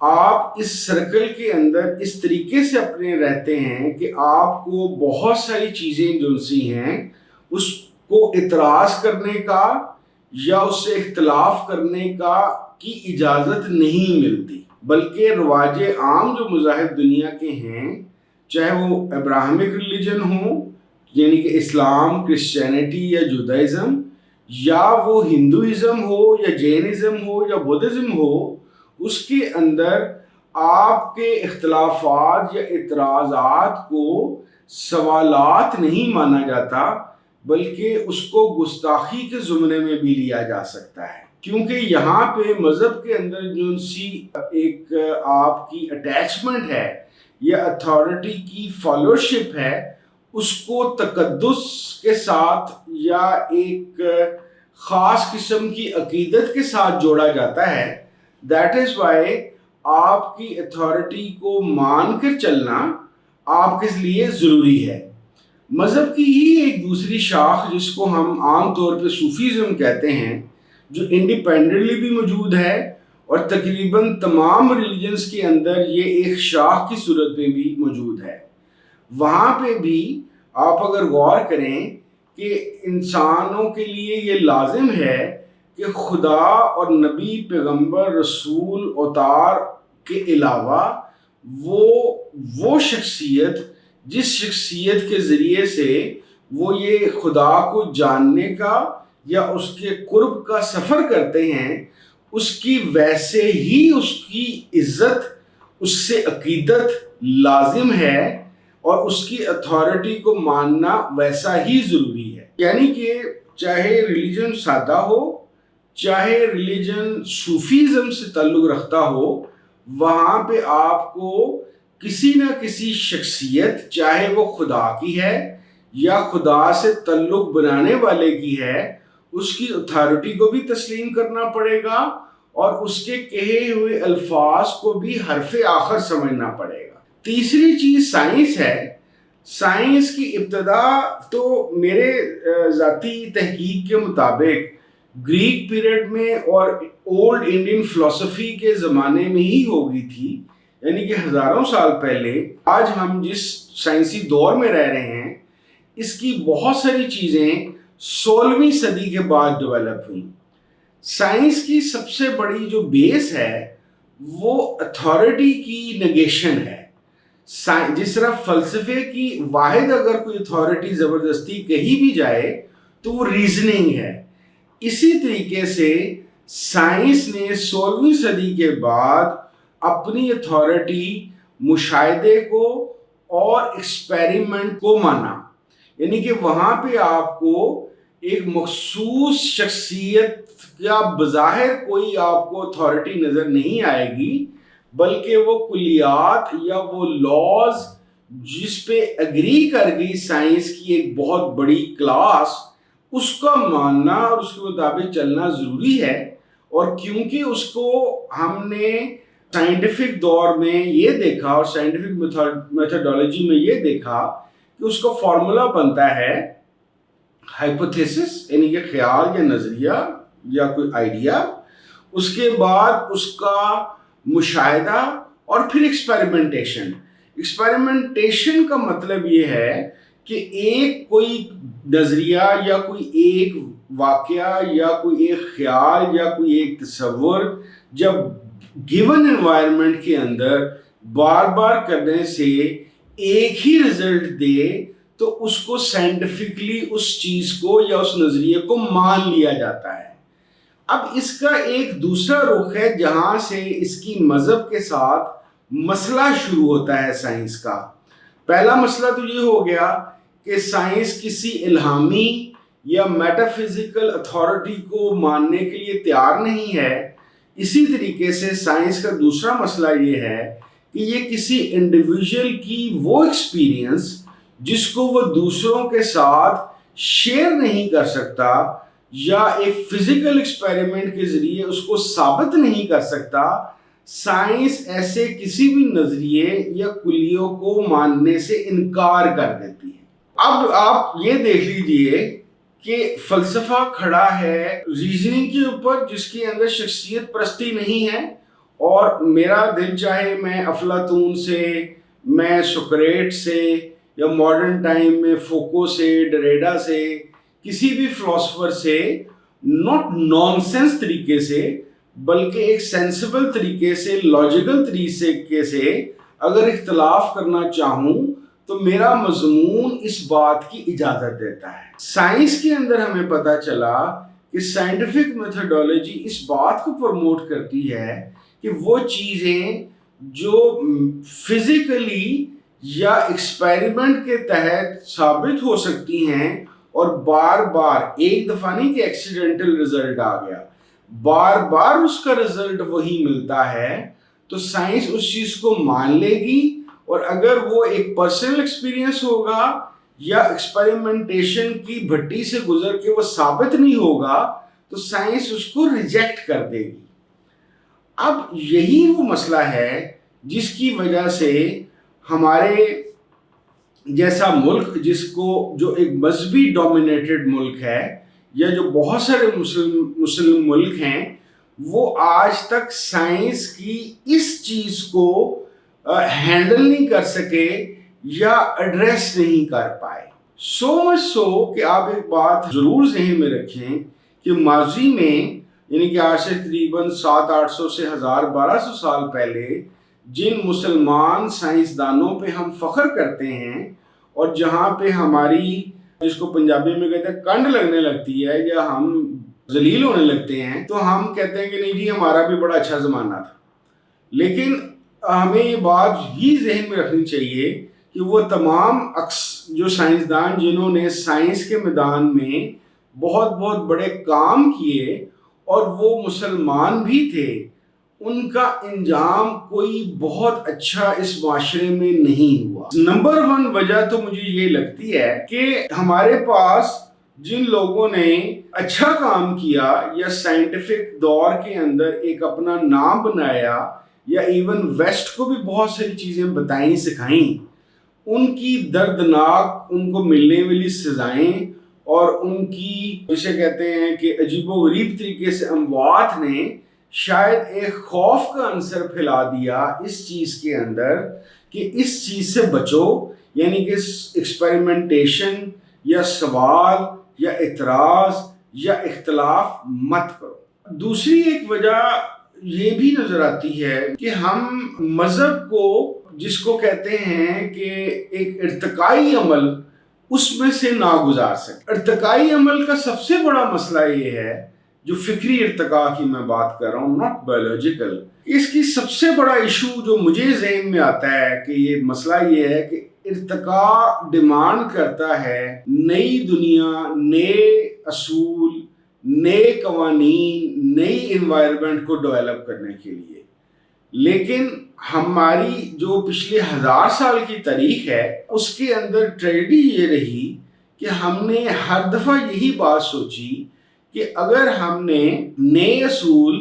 آپ اس سرکل کے اندر اس طریقے سے اپنے رہتے ہیں کہ آپ کو بہت ساری چیزیں جو سی ہیں اس کو اعتراض کرنے کا یا اس سے اختلاف کرنے کا کی اجازت نہیں ملتی، بلکہ رواج عام جو مذاہب دنیا کے ہیں، چاہے وہ ابراہمک ریلیجن ہوں یعنی کہ اسلام، کرسچینٹی یا جودائزم، یا وہ ہندوازم ہو یا جینزم ہو یا بدھزم ہو، اس کے اندر آپ کے اختلافات یا اعتراضات کو سوالات نہیں مانا جاتا، بلکہ اس کو گستاخی کے زمرے میں بھی لیا جا سکتا ہے، کیونکہ یہاں پہ مذہب کے اندر جو سی ایک آپ کی اٹیچمنٹ ہے یا اتھارٹی کی فالوشپ ہے، اس کو تقدس کے ساتھ یا ایک خاص قسم کی عقیدت کے ساتھ جوڑا جاتا ہے۔ دیٹ از وائی آپ کی اتھارٹی کو مان کر چلنا آپ کے لیے ضروری ہے۔ مذہب کی ہی ایک دوسری شاخ جس کو ہم عام طور پہ صوفیزم کہتے ہیں، جو انڈیپینڈنٹلی بھی موجود ہے اور تقریباً تمام ریلیجنز کے اندر یہ ایک شاخ کی صورت میں بھی موجود ہے، وہاں پہ بھی آپ اگر غور کریں کہ انسانوں کے لیے یہ لازم ہے کہ خدا اور نبی، پیغمبر، رسول، اوتار کے علاوہ وہ شخصیت جس شخصیت کے ذریعے سے وہ یہ خدا کو جاننے کا یا اس کے قرب کا سفر کرتے ہیں، اس کی ویسے ہی اس کی عزت، اس سے عقیدت لازم ہے اور اس کی اتھارٹی کو ماننا ویسا ہی ضروری ہے۔ یعنی کہ چاہے ریلیجن سادہ ہو، چاہے ریلیجن صوفیزم سے تعلق رکھتا ہو، وہاں پہ آپ کو کسی نہ کسی شخصیت، چاہے وہ خدا کی ہے یا خدا سے تعلق بنانے والے کی ہے، اس کی اتھارٹی کو بھی تسلیم کرنا پڑے گا اور اس کے کہے ہوئے الفاظ کو بھی حرف آخر سمجھنا پڑے گا۔ تیسری چیز سائنس ہے۔ سائنس کی ابتدا تو میرے ذاتی تحقیق کے مطابق گریک پیریڈ میں اور اولڈ انڈین فلسفی کے زمانے میں ہی ہو گئی تھی، یعنی کہ ہزاروں سال پہلے۔ آج ہم جس سائنسی دور میں رہ رہے ہیں، اس کی بہت ساری چیزیں 16ویں صدی کے بعد ڈیولپ ہوئیں۔ سائنس کی سب سے بڑی جو بیس ہے وہ اتھارٹی کی نگیشن ہے۔ جس طرح فلسفے کی واحد اگر کوئی اتھارٹی زبردستی کہی بھی جائے تو وہ ریزننگ ہے، اسی طریقے سے سائنس نے 16ویں صدی کے بعد اپنی اتھارٹی مشاہدے کو اور ایکسپیریمنٹ کو مانا، یعنی کہ وہاں پہ آپ کو ایک مخصوص شخصیت یا بظاہر کوئی آپ کو اتھارٹی نظر نہیں آئے گی، بلکہ وہ کلیات یا وہ لاز جس پہ اگری کر گئی سائنس کی ایک بہت بڑی کلاس، اس کا ماننا اور اس کے مطابق چلنا ضروری ہے۔ اور کیونکہ اس کو ہم نے سائنٹیفک دور میں یہ دیکھا اور سائنٹیفک میتھڈالوجی میں یہ دیکھا کہ اس کا فارمولا بنتا ہے ہائپوتھیسس، یعنی کہ خیال یا نظریہ یا کوئی آئیڈیا، اس کے بعد اس کا مشاہدہ اور پھر ایکسپیریمنٹیشن۔ ایکسپیریمنٹیشن کا مطلب یہ ہے کہ ایک کوئی نظریہ یا کوئی ایک واقعہ یا کوئی ایک خیال یا کوئی ایک تصور جب گیون انوائرمنٹ کے اندر بار بار کرنے سے ایک ہی رزلٹ دے تو اس کو سائنٹیفکلی اس چیز کو یا اس نظریے کو مان لیا جاتا ہے۔ اب اس کا ایک دوسرا رخ ہے جہاں سے اس کی مذہب کے ساتھ مسئلہ شروع ہوتا ہے سائنس کا۔ پہلا مسئلہ تو یہ ہو گیا کہ سائنس کسی الہامی یا میٹافزیکل اتھارٹی کو ماننے کے لیے تیار نہیں ہے۔ اسی طریقے سے سائنس کا دوسرا مسئلہ یہ ہے کہ یہ کسی انڈیویجول کی وہ ایکسپیرینس جس کو وہ دوسروں کے ساتھ شیئر نہیں کر سکتا یا ایک فزیکل ایکسپیریمنٹ کے ذریعے اس کو ثابت نہیں کر سکتا، سائنس ایسے کسی بھی نظریے یا کلیوں کو ماننے سے انکار کر دیتی ہے۔ اب آپ یہ دیکھ لیجئے کہ فلسفہ کھڑا ہے ریزننگ کے اوپر، جس کے اندر شخصیت پرستی نہیں ہے، اور میرا دل چاہے میں افلاطون سے، میں سقراط سے، یا ماڈرن ٹائم میں فوکو سے، ڈریڈا سے، کسی بھی فلاسفر سے ناٹ نان سینس طریقے سے بلکہ ایک سینسیبل طریقے سے، لاجیکل طریقے سے اگر اختلاف کرنا چاہوں تو میرا مضمون اس بات کی اجازت دیتا ہے۔ سائنس کے اندر ہمیں پتہ چلا کہ سائنٹیفک میتھڈولوجی اس بات کو پروموٹ کرتی ہے کہ وہ چیزیں جو فزیکلی یا ایکسپیریمنٹ کے تحت ثابت ہو سکتی ہیں اور بار بار، ایک دفعہ نہیں کہ ایکسیڈنٹل رزلٹ آ گیا، بار بار اس کا رزلٹ وہی ملتا ہے، تو سائنس اس چیز کو مان لے گی، اور اگر وہ ایک پرسنل ایکسپیرینس ہوگا یا ایکسپیریمنٹیشن کی بھٹی سے گزر کے وہ ثابت نہیں ہوگا تو سائنس اس کو ریجیکٹ کر دے گی۔ اب یہی وہ مسئلہ ہے جس کی وجہ سے ہمارے جیسا ملک، جو ایک مذہبی ڈومینیٹڈ ملک ہے، یا جو بہت سارے مسلم ملک ہیں، وہ آج تک سائنس کی اس چیز کو ہینڈل نہیں کر سکے یا ایڈریس نہیں کر پائے۔ سو مچ سو کہ آپ ایک بات ضرور ذہن میں رکھیں کہ ماضی میں، یعنی کہ آج سے تقریباً 700-800 سے 1200 سال پہلے جن مسلمان سائنسدانوں پہ ہم فخر کرتے ہیں اور جہاں پہ ہماری، جس کو پنجابی میں کہتے ہیں کنڈ لگنے لگتی ہے یا ہم ذلیل ہونے لگتے ہیں، تو ہم کہتے ہیں کہ نہیں جی ہمارا بھی بڑا اچھا زمانہ تھا۔ لیکن ہمیں یہ بات ہی ذہن میں رکھنی چاہیے کہ وہ تمام جو سائنسدان جنہوں نے سائنس کے میدان میں بہت بہت بڑے کام کیے اور وہ مسلمان بھی تھے، ان کا انجام کوئی بہت اچھا اس معاشرے میں نہیں ہوا۔ نمبر 1 وجہ تو مجھے یہ لگتی ہے کہ ہمارے پاس جن لوگوں نے اچھا کام کیا یا سائنٹیفک دور کے اندر ایک اپنا نام بنایا یا ایون ویسٹ کو بھی بہت ساری چیزیں بتائیں سکھائیں، ان کی دردناک، ان کو ملنے والی سزائیں اور ان کی جسے کہتے ہیں کہ عجیب و غریب طریقے سے اموات نے شاید ایک خوف کا عنصر پھیلا دیا اس چیز کے اندر کہ اس چیز سے بچو، یعنی کہ ایکسپیریمنٹیشن یا سوال یا اعتراض یا اختلاف مت کرو۔ دوسری ایک وجہ یہ بھی نظر آتی ہے کہ ہم مذہب کو، جس کو کہتے ہیں کہ ایک ارتقائی عمل، اس میں سے ناگزار سکتے۔ ارتقائی عمل کا سب سے بڑا مسئلہ یہ ہے، جو فکری ارتقاء کی میں بات کر رہا ہوں، ناٹ بایولوجیکل، اس کی سب سے بڑا ایشو جو مجھے ذہن میں آتا ہے کہ یہ مسئلہ یہ ہے کہ ارتقاء ڈیمانڈ کرتا ہے نئی دنیا، نئے اصول، نئے قوانین، نئی انوائرمنٹ کو ڈیولپ کرنے کے لیے۔ لیکن ہماری جو پچھلے 1000 سال کی تاریخ ہے، اس کے اندر ٹریجڈی یہ رہی کہ ہم نے ہر دفعہ یہی بات سوچی کہ اگر ہم نے نئے اصول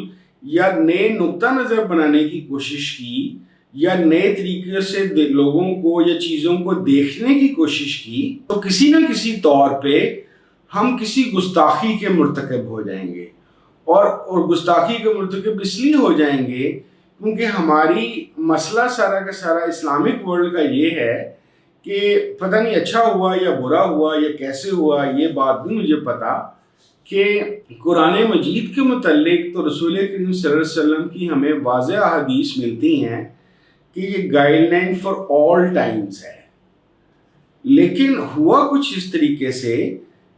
یا نئے نقطہ نظر بنانے کی کوشش کی یا نئے طریقے سے لوگوں کو یا چیزوں کو دیکھنے کی کوشش کی، تو کسی نہ کسی طور پہ ہم کسی گستاخی کے مرتکب ہو جائیں گے، اور گستاخی کے مرتکب اس لیے ہو جائیں گے کیونکہ ہماری مسئلہ سارا کا سارا اسلامک ورلڈ کا یہ ہے کہ پتہ نہیں اچھا ہوا یا برا ہوا یا کیسے ہوا، یہ بات بھی مجھے پتا کہ قرآن مجید کے متعلق تو رسول کریم صلی اللہ علیہ وسلم کی ہمیں واضح احادیث ملتی ہیں کہ یہ guide line for all Times ہے، لیکن ہوا کچھ اس طریقے سے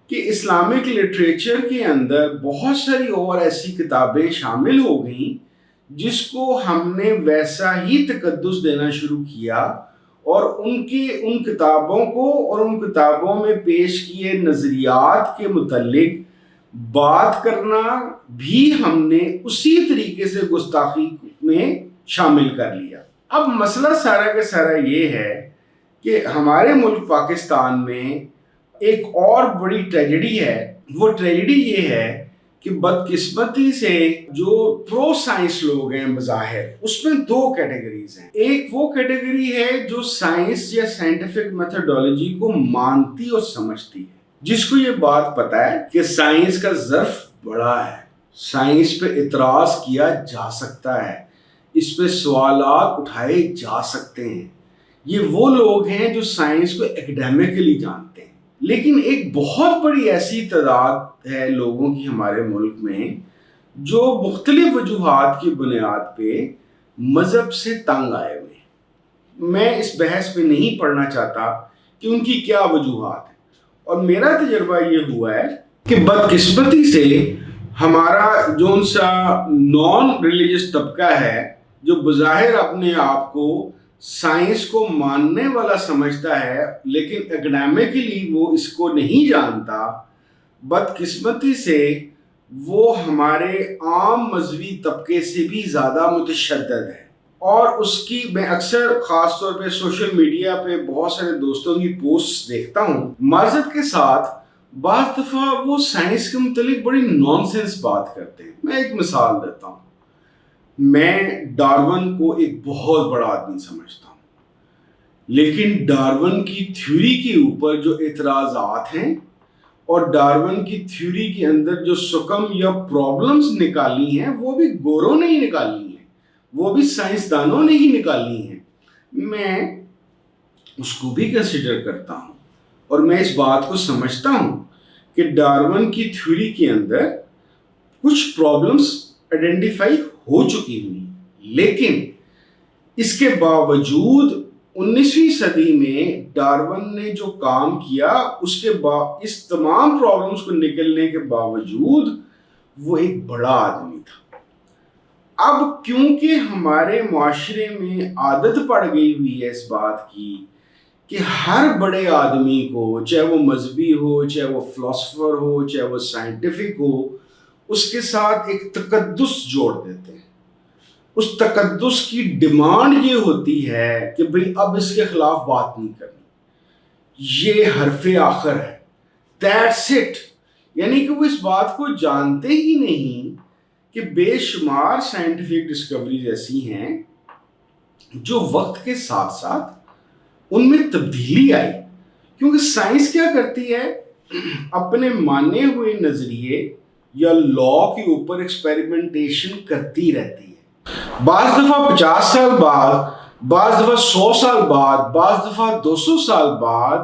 کہ اسلامک لٹریچر کے اندر بہت ساری اور ایسی کتابیں شامل ہو گئیں جس کو ہم نے ویسا ہی تقدس دینا شروع کیا، اور ان کتابوں کو اور ان کتابوں میں پیش کیے نظریات کے متعلق بات کرنا بھی ہم نے اسی طریقے سے گستاخی میں شامل کر لیا۔ اب مسئلہ سارا کا سارا یہ ہے کہ ہمارے ملک پاکستان میں ایک اور بڑی ٹریجڈی ہے۔ وہ ٹریجڈی یہ ہے کہ بدقسمتی سے جو پرو سائنس لوگ ہیں بظاہر، اس میں 2 کیٹیگریز ہیں۔ ایک وہ کیٹیگری ہے جو سائنس یا سائنٹیفک میتھڈولوجی کو مانتی اور سمجھتی ہے، جس کو یہ بات پتا ہے کہ سائنس کا ظرف بڑا ہے، سائنس پہ اعتراض کیا جا سکتا ہے، اس پہ سوالات اٹھائے جا سکتے ہیں۔ یہ وہ لوگ ہیں جو سائنس کو ایکڈیمکلی جانتے ہیں، لیکن ایک بہت بڑی ایسی تعداد ہے لوگوں کی ہمارے ملک میں جو مختلف وجوہات کی بنیاد پہ مذہب سے تنگ آئے ہوئے ہیں۔ میں اس بحث پہ نہیں پڑھنا چاہتا کہ ان کی کیا وجوہات ہیں، اور میرا تجربہ یہ ہوا ہے کہ بدقسمتی سے ہمارا جو سا نان ریلیجس طبقہ ہے، جو بظاہر اپنے آپ کو سائنس کو ماننے والا سمجھتا ہے لیکن ایکڈیمکلی وہ اس کو نہیں جانتا، بدقسمتی سے وہ ہمارے عام مذہبی طبقے سے بھی زیادہ متشدد ہے۔ اور اس کی میں اکثر خاص طور پہ سوشل میڈیا پہ بہت سارے دوستوں کی پوسٹ دیکھتا ہوں، معذرت کے ساتھ بعض دفعہ وہ سائنس کے متعلق بڑی نان سینس بات کرتے ہیں۔ میں ایک مثال دیتا ہوں، میں ڈارون کو ایک بہت بڑا آدمی سمجھتا ہوں، لیکن ڈارون کی تھیوری کے اوپر جو اعتراضات ہیں اور ڈارون کی تھیوری کے اندر جو سکم یا پرابلمز نکالی ہیں وہ بھی گوروں نے ہی نکالی ہیں، وہ بھی سائنسدانوں نے ہی نکالی ہیں، میں اس کو بھی کنسیڈر کرتا ہوں، اور میں اس بات کو سمجھتا ہوں کہ ڈارون کی تھیوری کے اندر کچھ پرابلمز آئیڈینٹیفائی ہو چکی ہوئی، لیکن اس کے باوجود 19ویں صدی میں ڈارون نے جو کام کیا اس تمام پرابلمز کو نکلنے کے باوجود وہ ایک بڑا آدمی تھا۔ اب کیونکہ ہمارے معاشرے میں عادت پڑ گئی ہوئی ہے اس بات کی کہ ہر بڑے آدمی کو، چاہے وہ مذہبی ہو، چاہے وہ فلاسفر ہو، چاہے وہ سائنٹیفک ہو، اس کے ساتھ ایک تقدس جوڑ دیتے ہیں۔ اس تقدس کی ڈیمانڈ یہ ہوتی ہے کہ بھئی اب اس کے خلاف بات نہیں کرنی، یہ حرف آخر ہے، that's it۔ یعنی کہ وہ اس بات کو جانتے ہی نہیں کہ بے شمار سائنٹیفک ڈسکوریز ایسی ہیں جو وقت کے ساتھ ساتھ ان میں تبدیلی آئی، کیونکہ سائنس کیا کرتی ہے، اپنے مانے ہوئے نظریے یا لا کے اوپر ایکسپیریمنٹیشن کرتی رہتی ہے، بعض دفعہ 50 سال بعد، بعض دفعہ 100 سال بعد، بعض دفعہ 200 سال بعد،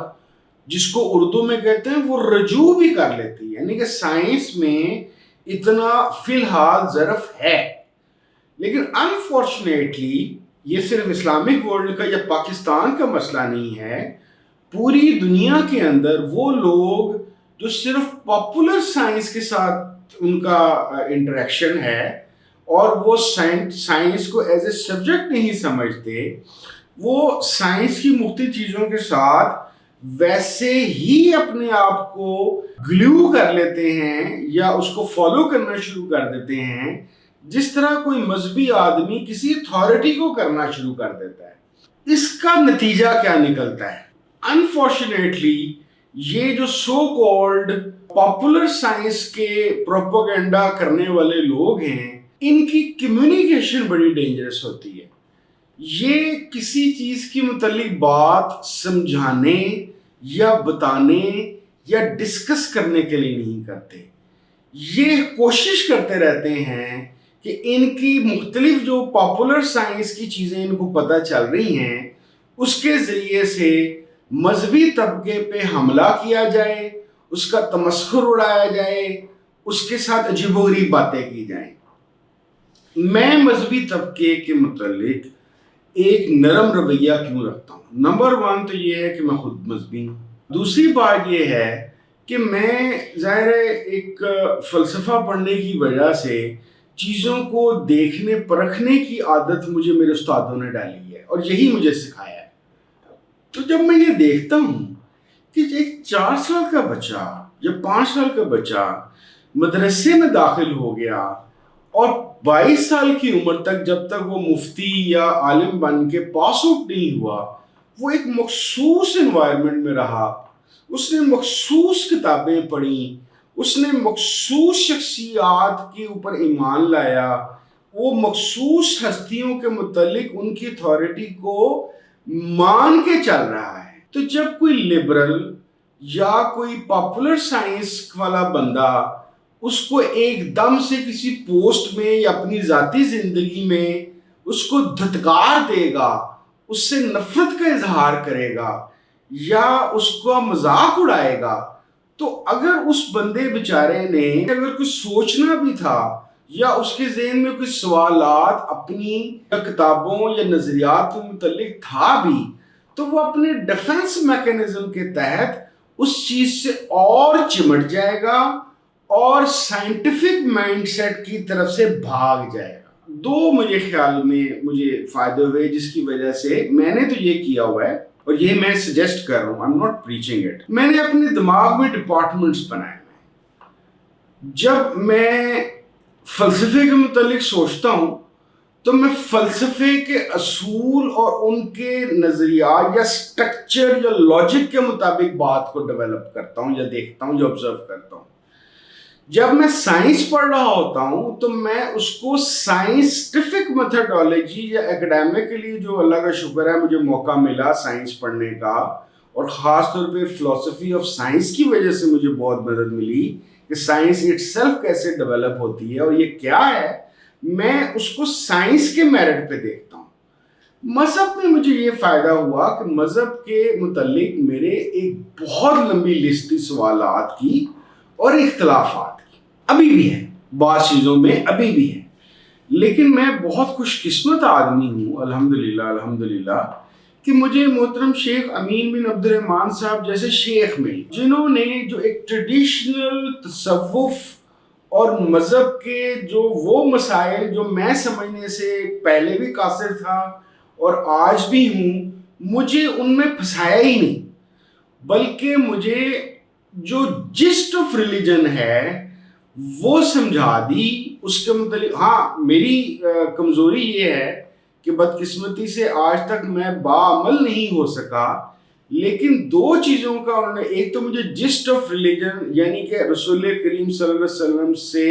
جس کو اردو میں کہتے ہیں وہ رجوع بھی کر لیتی ہے۔ یعنی کہ سائنس میں اتنا فی الحال ظرف ہے، لیکن انفارچونیٹلی یہ صرف اسلامک ورلڈ کا یا پاکستان کا مسئلہ نہیں ہے، پوری دنیا کے اندر وہ لوگ جو صرف پاپولر سائنس کے ساتھ ان کا انٹریکشن ہے اور وہ سائنس کو ایز اے سبجیکٹ نہیں سمجھتے، وہ سائنس کی مختلف چیزوں کے ساتھ ویسے ہی اپنے آپ کو گلو کر لیتے ہیں یا اس کو فالو کرنا شروع کر دیتے ہیں جس طرح کوئی مذہبی آدمی کسی اتھارٹی کو کرنا شروع کر دیتا ہے۔ اس کا نتیجہ کیا نکلتا ہے؟ انفارچونیٹلی یہ جو سو کالڈ پاپولر سائنس کے پروپیگنڈا کرنے والے لوگ ہیں، ان کی کمیونیکیشن بڑی ڈینجرس ہوتی ہے۔ یہ کسی چیز کی متعلق بات سمجھانے یا بتانے یا ڈسکس کرنے کے لیے نہیں کرتے، یہ کوشش کرتے رہتے ہیں کہ ان کی مختلف جو پاپولر سائنس کی چیزیں ان کو پتہ چل رہی ہیں اس کے ذریعے سے مذہبی طبقے پہ حملہ کیا جائے، اس کا تمسخر اڑایا جائے، اس کے ساتھ عجیب و غریب باتیں کی جائیں۔ میں مذہبی طبقے کے متعلق ایک نرم رویہ کیوں رکھتا ہوں؟ نمبر 1 تو یہ ہے کہ میں خود مذہبی ہوں۔ دوسری بات یہ ہے کہ میں ظاہر ایک فلسفہ پڑھنے کی وجہ سے چیزوں کو دیکھنے پرکھنے کی عادت مجھے میرے استادوں نے ڈالی ہے اور یہی مجھے سکھایا ہے۔ تو جب میں یہ دیکھتا ہوں کہ ایک 4 سال کا بچہ یا 5 سال کا بچہ مدرسے میں داخل ہو گیا اور 22 سال کی عمر تک جب تک وہ مفتی یا عالم بن کے پاس آؤٹ نہیں ہوا، وہ ایک مخصوص انوائرمنٹ میں رہا، اس نے مخصوص کتابیں پڑھیں، اس نے مخصوص شخصیات کے اوپر ایمان لایا، وہ مخصوص ہستیوں کے متعلق ان کی اتھارٹی کو مان کے چل رہا ہے۔ تو جب کوئی لبرل یا کوئی پاپولر سائنس والا بندہ اس کو ایک دم سے کسی پوسٹ میں یا اپنی ذاتی زندگی میں اس کو دھتکار دے گا، اس سے نفرت کا اظہار کرے گا یا اس کا مذاق اڑائے گا، تو اگر اس بندے بیچارے نے اگر کچھ سوچنا بھی تھا یا اس کے ذہن میں کچھ سوالات اپنی کتابوں یا نظریات کے متعلق تھا بھی، تو وہ اپنے ڈیفنس میکینزم کے تحت اس چیز سے اور چمٹ جائے گا اور سائنٹیفک مائنڈ سیٹ کی طرف سے بھاگ جائے گا۔ دو مجھے خیال میں مجھے فائدے ہوئے جس کی وجہ سے میں نے تو یہ کیا ہوا ہے، اور یہ میں سجیسٹ کر رہا ہوں، I'm not preaching it۔ میں نے اپنے دماغ میں ڈپارٹمنٹس بنائے ہیں۔ جب میں فلسفے کے متعلق سوچتا ہوں تو میں فلسفے کے اصول اور ان کے نظریات یا سٹرکچر یا لاجک کے مطابق بات کو ڈیولپ کرتا ہوں یا دیکھتا ہوں یا آبزرو کرتا ہوں۔ جب میں سائنس پڑھ رہا ہوتا ہوں تو میں اس کو سائنسٹیفک میتھڈالوجی یا اکیڈیمکلی، جو اللہ کا شکر ہے مجھے موقع ملا سائنس پڑھنے کا، اور خاص طور پہ فلسفی آف سائنس کی وجہ سے مجھے بہت مدد ملی کہ سائنس اٹ سیلف کیسے ڈیولپ ہوتی ہے اور یہ کیا ہے، میں اس کو سائنس کے میرٹ پہ دیکھتا ہوں۔ مذہب میں مجھے یہ فائدہ ہوا کہ مذہب کے متعلق میرے ایک بہت لمبی لسٹ تھی سوالات کی اور اختلافات کی، ابھی بھی ہے، بعض چیزوں میں ابھی بھی ہے، لیکن میں بہت خوش قسمت آدمی ہوں الحمدللہ کہ مجھے محترم شیخ امین بن عبد الرحمان صاحب جیسے شیخ ملے، جنہوں نے جو ایک ٹریڈیشنل تصوف اور مذہب کے جو وہ مسائل جو میں سمجھنے سے پہلے بھی قاصر تھا اور آج بھی ہوں، مجھے ان میں پھنسایا ہی نہیں، بلکہ مجھے جو جسٹ آف ریلیجن ہے وہ سمجھا دی۔ اس کے متعلق ہاں میری کمزوری یہ ہے کہ بدقسمتی سے آج تک میں باعمل نہیں ہو سکا، لیکن دو چیزوں کا انہوں نے، ایک تو مجھے جسٹ آف ریلیجن یعنی کہ رسول کریم صلی اللہ علیہ وسلم سے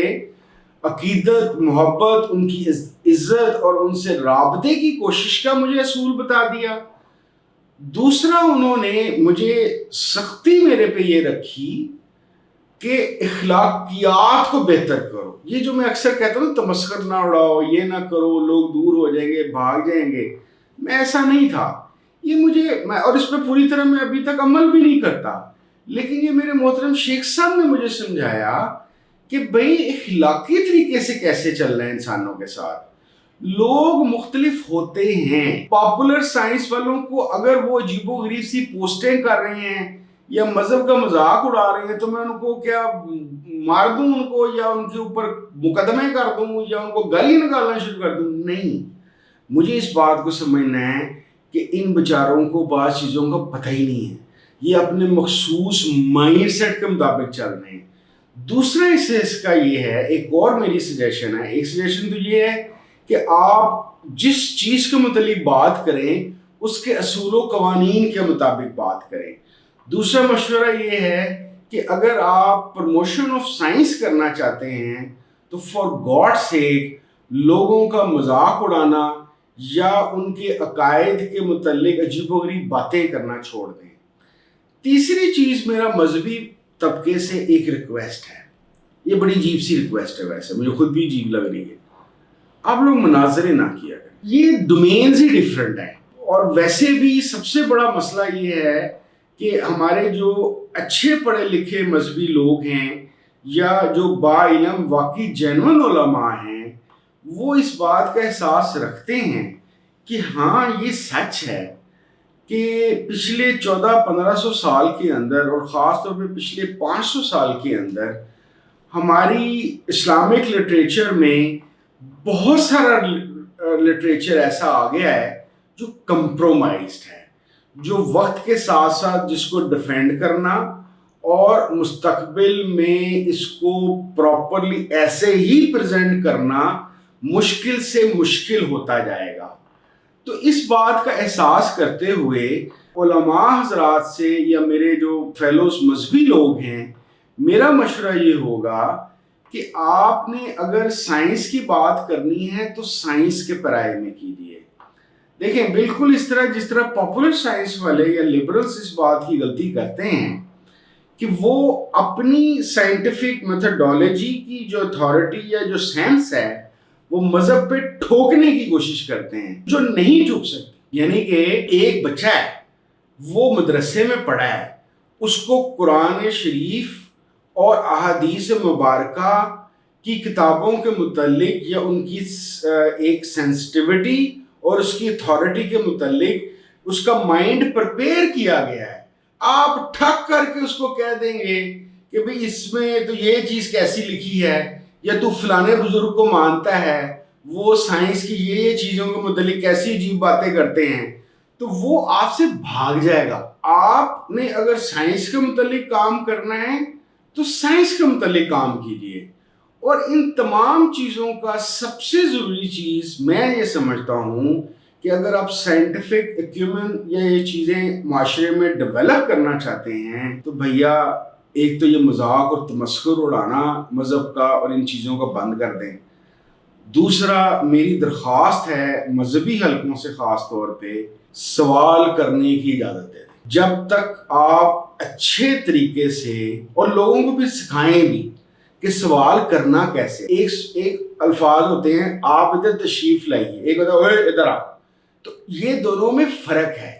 عقیدت، محبت، ان کی عزت اور ان سے رابطے کی کوشش کا مجھے اصول بتا دیا۔ دوسرا انہوں نے مجھے سختی میرے پہ یہ رکھی کہ اخلاقیات کو بہتر کرو۔ یہ جو میں اکثر کہتا ہوں تمسخر نہ اڑاؤ، یہ نہ کرو، لوگ دور ہو جائیں گے، بھاگ جائیں گے، میں ایسا نہیں تھا۔ یہ میں اور اس پہ پوری طرح میں ابھی تک عمل بھی نہیں کرتا، لیکن یہ میرے محترم شیخ صاحب نے مجھے سمجھایا کہ بھئی اخلاقی طریقے سے کیسے چل رہے ہیں انسانوں کے ساتھ۔ لوگ مختلف ہوتے ہیں، پاپولر سائنس والوں کو اگر وہ عجیب و غریب سی پوسٹیں کر رہے ہیں یا مذہب کا مذاق اڑا رہے ہیں تو میں ان کو کیا مار دوں ان کو، یا ان کے اوپر مقدمے کر دوں، یا ان کو گالی نکالنا شروع کر دوں؟ نہیں، مجھے اس بات کو سمجھنا ہے کہ ان بیچاروں کو بعض چیزوں کا پتہ ہی نہیں ہے، یہ اپنے مخصوص مائنڈ سیٹ کے مطابق چل رہے ہیں۔ دوسرا اس کا یہ ہے، ایک اور میری سجیشن ہے، ایک سجیشن تو یہ ہے کہ آپ جس چیز کے متعلق بات کریں اس کے اصول و قوانین کے مطابق بات کریں۔ دوسرا مشورہ یہ ہے کہ اگر آپ پروموشن آف سائنس کرنا چاہتے ہیں تو فار گاڈ سیک لوگوں کا مذاق اڑانا یا ان کے عقائد کے متعلق عجیب و غریب باتیں کرنا چھوڑ دیں۔ تیسری چیز میرا مذہبی طبقے سے ایک ریکویسٹ ہے، یہ بڑی عجیب سی ریکویسٹ ہے، ویسے مجھے خود بھی عجیب لگ رہی ہے، آپ لوگ مناظرے نہ کیا کریں، یہ ڈومینز ہی ڈیفرنٹ ہیں، اور ویسے بھی سب سے بڑا مسئلہ یہ ہے کہ ہمارے جو اچھے پڑھے لکھے مذہبی لوگ ہیں یا جو با علم واقعی جینون علماء ہیں، وہ اس بات کا احساس رکھتے ہیں کہ ہاں یہ سچ ہے کہ پچھلے 1400-1500 سال کے اندر، اور خاص طور پہ پچھلے 500 سال کے اندر، ہماری اسلامک لٹریچر میں بہت سارا لٹریچر ایسا آ گیا ہے جو کمپرومائزڈ ہے، جو وقت کے ساتھ ساتھ جس کو ڈیفینڈ کرنا اور مستقبل میں اس کو پراپرلی ایسے ہی پریزنٹ کرنا مشکل سے مشکل ہوتا جائے گا۔ تو اس بات کا احساس کرتے ہوئے علماء حضرات سے یا میرے جو فیلوز مذہبی لوگ ہیں، میرا مشورہ یہ ہوگا کہ آپ نے اگر سائنس کی بات کرنی ہے تو سائنس کے پیرائے میں کیجیے۔ دیکھیں بالکل اس طرح جس طرح پاپولر سائنس والے یا لبرلز اس بات کی غلطی کرتے ہیں کہ وہ اپنی سائنٹیفک میتھڈالوجی کی جو اتھارٹی یا جو سائنس ہے وہ مذہب پہ ٹھوکنے کی کوشش کرتے ہیں جو نہیں ٹھوک سکتے. یعنی کہ ایک بچہ ہے، وہ مدرسے میں پڑھا ہے، اس کو قرآن شریف اور احادیث مبارکہ کی کتابوں کے متعلق یا ان کی ایک سینسٹیوٹی اور اس کی اتھارٹی کے متعلق اس کا مائنڈ پرپیئر کیا گیا ہے. آپ ٹھک کر کے اس کو کہہ دیں گے کہ بھئی اس میں تو یہ چیز کیسی لکھی ہے، یا تو فلانے بزرگ کو مانتا ہے، وہ سائنس کی یہ چیزوں کے متعلق کیسی عجیب باتیں کرتے ہیں، تو وہ آپ سے بھاگ جائے گا. آپ نے اگر سائنس کے متعلق کام کرنا ہے تو سائنس کے متعلق کام کیجیے. اور ان تمام چیزوں کا سب سے ضروری چیز میں یہ سمجھتا ہوں کہ اگر آپ سائنٹیفک ایکیومن یا یہ چیزیں معاشرے میں ڈیولپ کرنا چاہتے ہیں تو بھیا ایک تو یہ مذاق اور تمسخر اڑانا مذہب کا اور ان چیزوں کا بند کر دیں. دوسرا میری درخواست ہے مذہبی حلقوں سے خاص طور پہ سوال کرنے کی اجازت دیں. جب تک آپ اچھے طریقے سے اور لوگوں کو بھی سکھائیں بھی کہ سوال کرنا کیسے. ایک الفاظ ہوتے ہیں آپ ادھر تشریف لائیے، ایک ہوتا ہے اوے ادھر آ. تو یہ دونوں میں فرق ہے.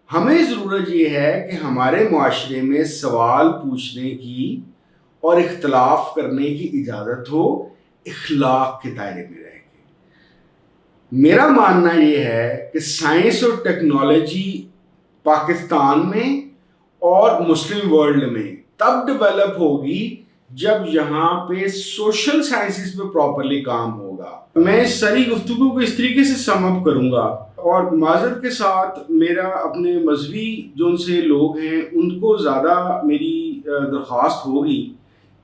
ہمیں ضرورت یہ ہے کہ ہمارے معاشرے میں سوال پوچھنے کی اور اختلاف کرنے کی اجازت ہو، اخلاق کے دائرے میں رہ کے. میرا ماننا یہ ہے کہ سائنس اور ٹیکنالوجی پاکستان میں اور مسلم ورلڈ میں تب ڈیولپ ہوگی جب یہاں پہ سوشل سائنسز پہ پراپرلی کام ہوگا. میں اس ساری گفتگو کو اس طریقے سے سم اپ کروں گا، اور معذرت کے ساتھ میرا اپنے مذہبی جو ان سے لوگ ہیں ان کو زیادہ میری درخواست ہوگی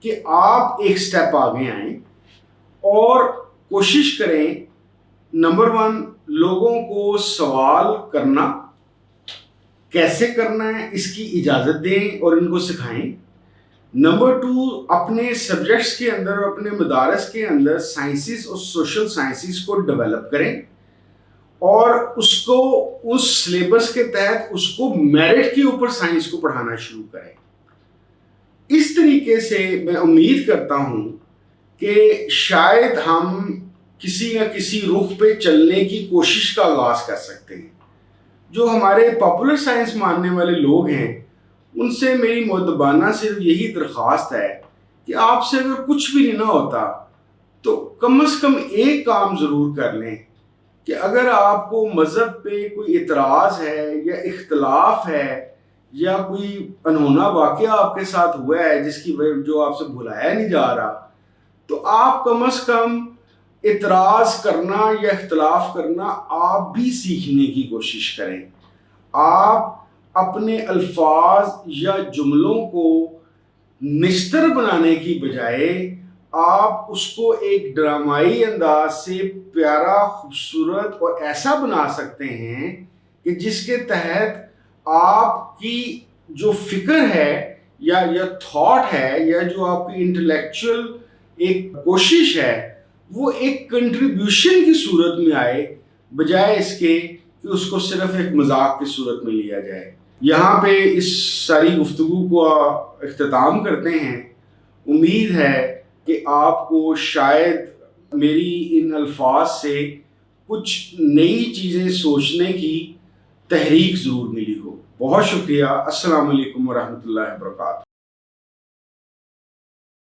کہ آپ ایک سٹیپ آگے آئیں اور کوشش کریں. نمبر 1، لوگوں کو سوال کرنا کیسے کرنا ہے اس کی اجازت دیں اور ان کو سکھائیں. نمبر 2، اپنے سبجیکٹس کے اندر اور اپنے مدارس کے اندر سائنسز اور سوشل سائنسز کو ڈیولپ کریں اور اس کو اس سلیبس کے تحت اس کو میرٹ کے اوپر سائنس کو پڑھانا شروع کریں. اس طریقے سے میں امید کرتا ہوں کہ شاید ہم کسی نہ کسی رخ پہ چلنے کی کوشش کا آغاز کر سکتے ہیں. جو ہمارے پاپولر سائنس ماننے والے لوگ ہیں ان سے میری مؤدبانہ صرف یہی درخواست ہے کہ آپ سے اگر کچھ بھی نہیں نہ ہوتا تو کم از کم ایک کام ضرور کر لیں کہ اگر آپ کو مذہب پہ کوئی اعتراض ہے یا اختلاف ہے یا کوئی انہونا واقعہ آپ کے ساتھ ہوا ہے جس کی وجہ جو آپ سے بھلایا نہیں جا رہا، تو آپ کم از کم اعتراض کرنا یا اختلاف کرنا آپ بھی سیکھنے کی کوشش کریں. آپ اپنے الفاظ یا جملوں کو نشتر بنانے کی بجائے آپ اس کو ایک ڈرامائی انداز سے پیارا، خوبصورت اور ایسا بنا سکتے ہیں کہ جس کے تحت آپ کی جو فکر ہے یا تھاٹ ہے یا جو آپ کی انٹلیکچوئل ایک کوشش ہے وہ ایک کنٹریبیوشن کی صورت میں آئے، بجائے اس کے کہ اس کو صرف ایک مذاق کی صورت میں لیا جائے. یہاں پہ اس ساری گفتگو کو اختتام کرتے ہیں. امید ہے کہ آپ کو شاید میری ان الفاظ سے کچھ نئی چیزیں سوچنے کی تحریک ضرور ملی ہو. بہت شکریہ. السلام علیکم ورحمۃ اللہ وبرکاتہ.